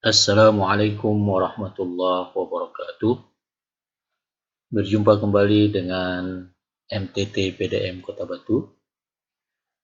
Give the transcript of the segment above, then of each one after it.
Assalamualaikum warahmatullahi wabarakatuh. Berjumpa kembali dengan MTT PDM Kota Batu.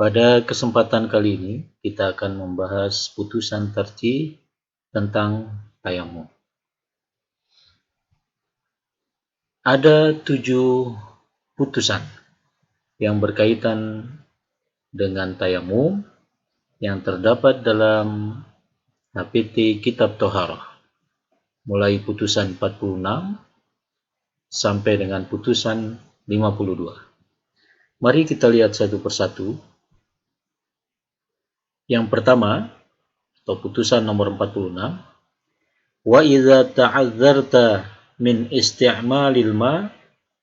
Pada kesempatan kali ini, kita akan membahas putusan tarjih tentang tayamum. Ada 7 putusan yang berkaitan dengan tayamum yang terdapat dalam HPT Kitab Toharah. Mulai putusan 46 sampai dengan putusan 52. Mari kita lihat satu persatu. Yang pertama, atau putusan nomor 46, wa idza ta'azzarta min isti'malil ma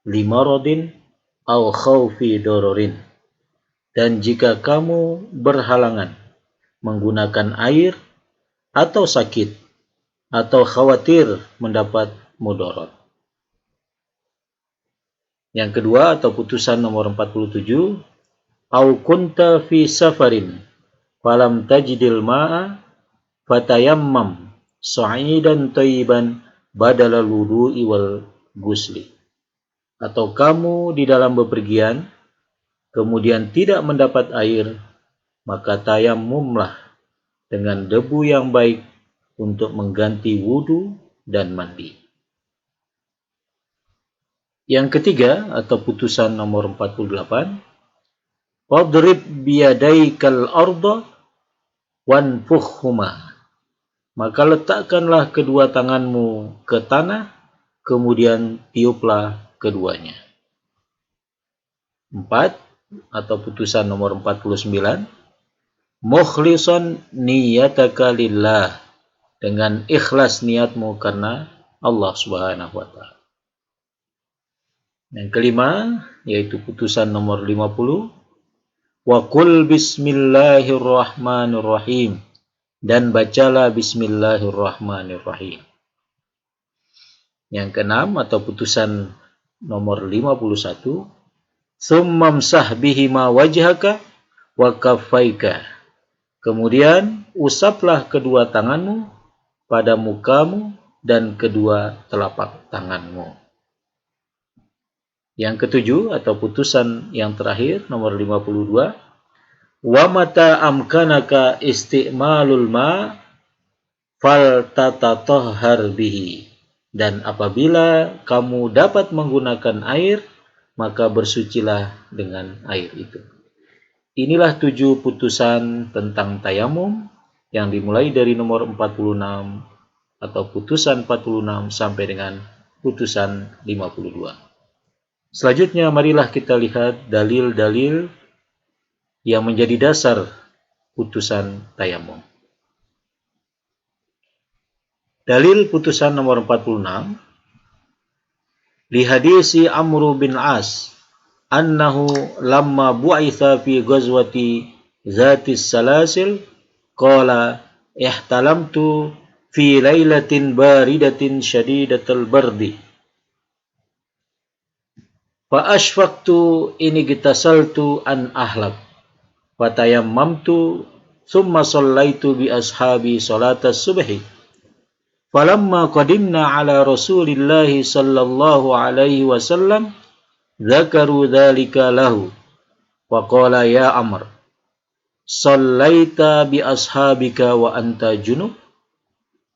limaradin aw khawfi dororin. Dan jika kamu berhalangan menggunakan air atau sakit atau khawatir mendapat mudarat. Yang kedua, atau putusan nomor 47, au kunta fi safarin falam tajidil ma'a fatayammam sa'idan thayyiban badalal wudu'i wal gusli. Atau kamu di dalam bepergian kemudian tidak mendapat air, maka tayammumlah dengan debu yang baik untuk mengganti wudu dan mandi. Yang ketiga, atau putusan nomor 48, wadrib biyadaikal arda wanfukhhuma. Maka letakkanlah kedua tanganmu ke tanah, kemudian tiuplah keduanya. 4, atau putusan nomor 49, mukhlisan niyataka lillah, dengan ikhlas niatmu karena Allah Subhanahu wa taala. Yang kelima, yaitu putusan nomor 50, wa qul bismillahirrahmanirrahim, dan bacalah bismillahirrahmanirrahim. Yang keenam, atau putusan nomor 51, summamsah bihima wajhaka wa kaffaika. Kemudian usaplah kedua tanganmu pada mukamu dan kedua telapak tanganmu. Yang ketujuh, atau putusan yang terakhir nomor 52, wa mata amkanaka isti'malul ma fal tatatahhar bihi. Dan apabila kamu dapat menggunakan air, maka bersucilah dengan air itu. Inilah 7 putusan tentang tayamum yang dimulai dari nomor 46 atau putusan 46 sampai dengan putusan 52. Selanjutnya marilah kita lihat dalil-dalil yang menjadi dasar putusan tayamum. Dalil putusan nomor 46, li hadisi Amr bin As annahu lamma bu'itha fi ghazwati zatis salasil qala ihtalamtu fi lailatin baridatin shadidatul bardi fa ashfaqtu in igtasaltu an ahlak fatayammamtu thumma sallaitu bi ashabi salatas subhi. Falamma qadimna ala Rasulillahi sallallahu alaihi wasallam dzakaru dzalika lahu wa qala ya Amr sallaita bi ashabika wa anta junub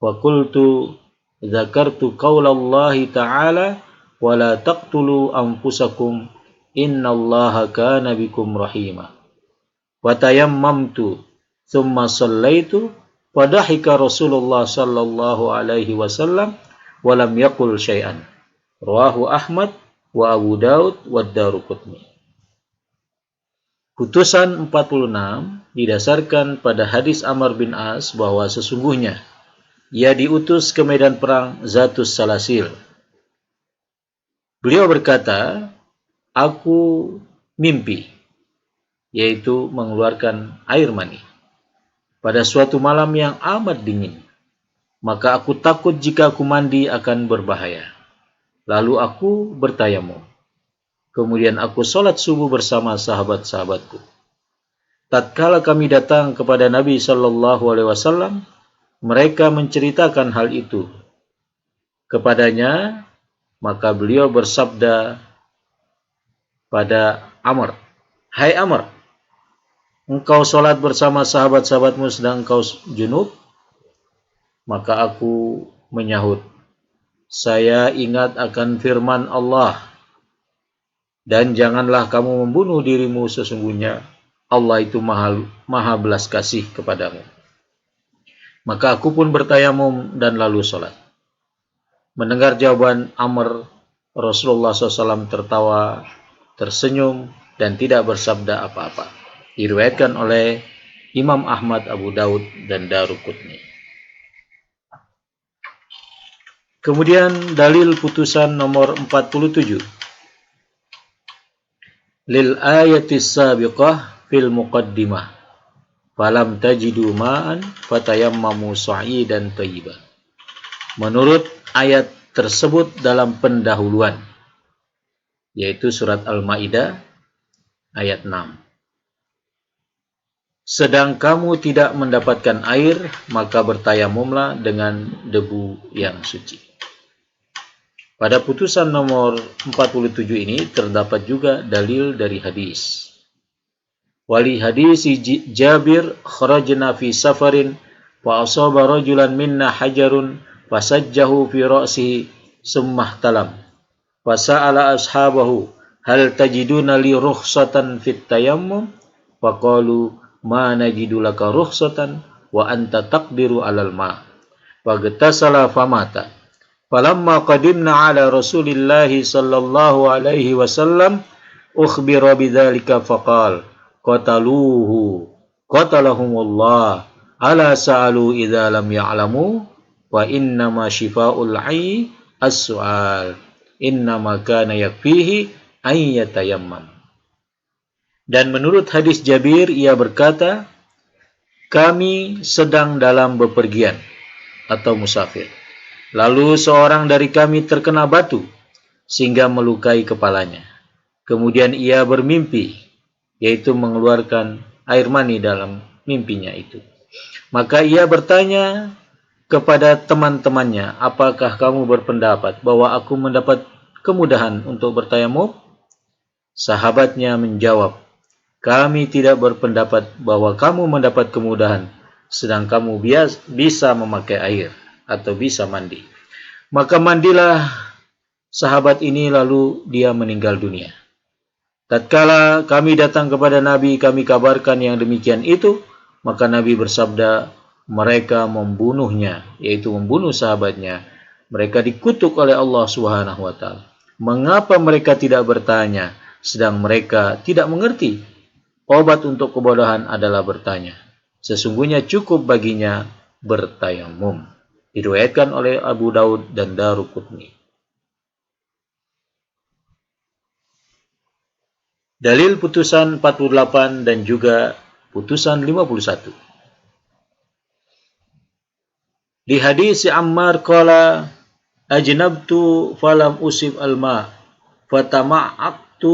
wa qultu dzakartu qaulallahi ta'ala wa la taqtulu anfusakum innallaha kana bikum rahima wa tayammamtu thumma sallaitu Wadahika Rasulullah sallallahu alaihi wasallam walam yaqul syai'an. Rawahu Ahmad wa Abu Daud wa Daruqutni. Putusan 46 didasarkan pada hadis Amr bin As bahwa sesungguhnya ia diutus ke medan perang Zatus Salasil. Beliau berkata, aku mimpi, yaitu mengeluarkan air mani pada suatu malam yang amat dingin. Maka aku takut jika aku mandi akan berbahaya. Lalu aku bertayamum. Kemudian aku sholat subuh bersama sahabat-sahabatku. Tatkala kami datang kepada Nabi sallallahu alaihi wasallam, mereka menceritakan hal itu kepadanya, maka beliau bersabda pada Amr, "Hai Amr, engkau sholat bersama sahabat-sahabatmu sedang engkau junub?" Maka aku menyahut, "Saya ingat akan firman Allah, dan janganlah kamu membunuh dirimu, sesungguhnya Allah itu maha belas kasih kepadamu." Maka aku pun bertayamum dan lalu sholat. Mendengar jawaban Amr, Rasulullah SAW tertawa, tersenyum, dan tidak bersabda apa-apa. Diriwayatkan oleh Imam Ahmad, Abu Daud, dan Daruqutni. Kemudian dalil putusan nomor 47. Lil ayatis sabiqah fil muqaddimah. Falam tajidu ma'an fatayammamu sa'idan thayyiban. Menurut ayat tersebut dalam pendahuluan, yaitu surat Al-Maidah ayat 6. Sedang kamu tidak mendapatkan air, maka bertayamumlah dengan debu yang suci. Pada putusan nomor 47 ini terdapat juga dalil dari hadis. Wali hadis Jabir, kharajna fi safarin wa asaba rajulan minna hajarun fasajjahu fi ra'sihi summa ihtalam. Fasa'ala ashabahu hal tajiduna li rukhsatan fit tayammum? Faqalu ma najidu laka rukhsatan wa anta taqdiru 'alal ma'. Fagtasala famata. Falamma qadimna 'ala Rasulillahi sallallahu alaihi wasallam ukhbira bidzalika faqala qataluhu qatalahumullah ala sa'alu idza lam ya'lamu wa innama shifa'ul 'ayyi as-su'al innama kana yakfihi ay yatayammam. Dan menurut hadis Jabir, ia berkata, kami sedang dalam bepergian atau musafir. Lalu seorang dari kami terkena batu sehingga melukai kepalanya. Kemudian ia bermimpi, yaitu mengeluarkan air mani dalam mimpinya itu. Maka ia bertanya kepada teman-temannya, apakah kamu berpendapat bahwa aku mendapat kemudahan untuk bertayamum? Sahabatnya menjawab, kami tidak berpendapat bahwa kamu mendapat kemudahan, sedang kamu bisa memakai air atau bisa mandi. Maka mandilah sahabat ini, lalu dia meninggal dunia. Tatkala kami datang kepada Nabi, kami kabarkan yang demikian itu, maka Nabi bersabda, mereka membunuhnya, yaitu membunuh sahabatnya. Mereka dikutuk oleh Allah Subhanahu wa taala. Mengapa mereka tidak bertanya, sedang mereka tidak mengerti? Obat untuk kebodohan adalah bertanya. Sesungguhnya cukup baginya bertayamum. Diriwayatkan oleh Abu Daud dan Daruqutni. Dalil putusan 48 dan juga putusan 51. Di hadis Ammar qala ajnabtu falam usib al-ma fatama'aktu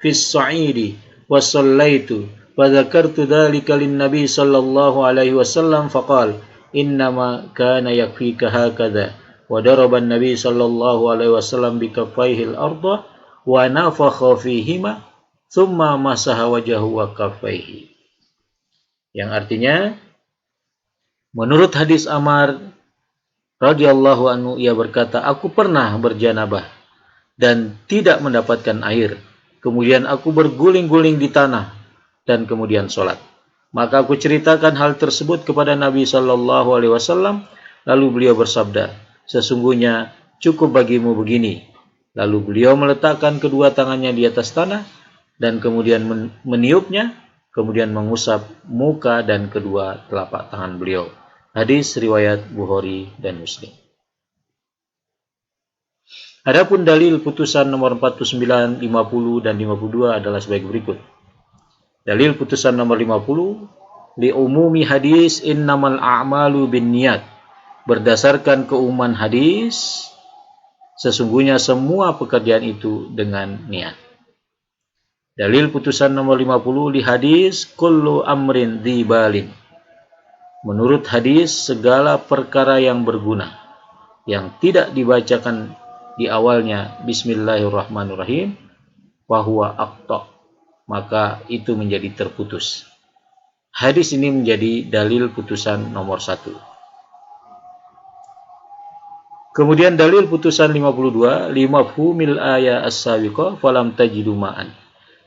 fis sa'idi wa sallaitu wa dzakartu dzalika lin-nabi sallallahu alaihi wasallam faqala innama kana yakfika hakadha wa daraba an-nabi sallallahu alaihi wasallam bi kaffaihi al-ardha wa nafakha fihima thumma masaha wajahu wa kaffaihi. Yang artinya, menurut hadis Ammar radhiyallahu anhu, ia berkata, aku pernah berjanabah dan tidak mendapatkan air. Kemudian aku berguling-guling di tanah dan kemudian sholat. Maka aku ceritakan hal tersebut kepada Nabi sallallahu alaihi wasallam, lalu beliau bersabda, sesungguhnya cukup bagimu begini. Lalu beliau meletakkan kedua tangannya di atas tanah dan kemudian meniupnya, kemudian mengusap muka dan kedua telapak tangan beliau. Hadis riwayat Bukhari dan Muslim. Adapun dalil putusan nomor 49, 50 dan 52 adalah sebagai berikut. Dalil putusan nomor 50, li umumi hadis innamal a'malu binniyat. Berdasarkan keumuman hadis, sesungguhnya semua pekerjaan itu dengan niat. Dalil putusan nomor 50, li hadis kullu amrin dzibalin. Menurut hadis, segala perkara yang berguna yang tidak dibacakan di awalnya Bismillahirrahmanirrahim, fahuwa aqta, maka itu menjadi terputus. Hadis ini menjadi dalil putusan nomor 1. Kemudian dalil putusan 52, limafhumil ayat as-sabiqah falam tajidu ma'an.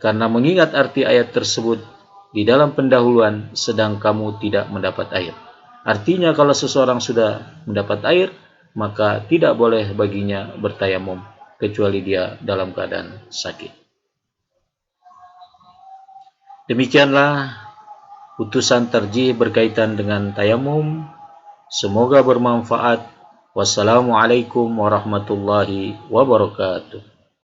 Karena mengingat arti ayat tersebut di dalam pendahuluan, sedang kamu tidak mendapat air. Artinya kalau seseorang sudah mendapat air, maka tidak boleh baginya bertayamum, kecuali dia dalam keadaan sakit. Demikianlah putusan tarjih berkaitan dengan tayamum. Semoga bermanfaat. Wassalamualaikum warahmatullahi wabarakatuh.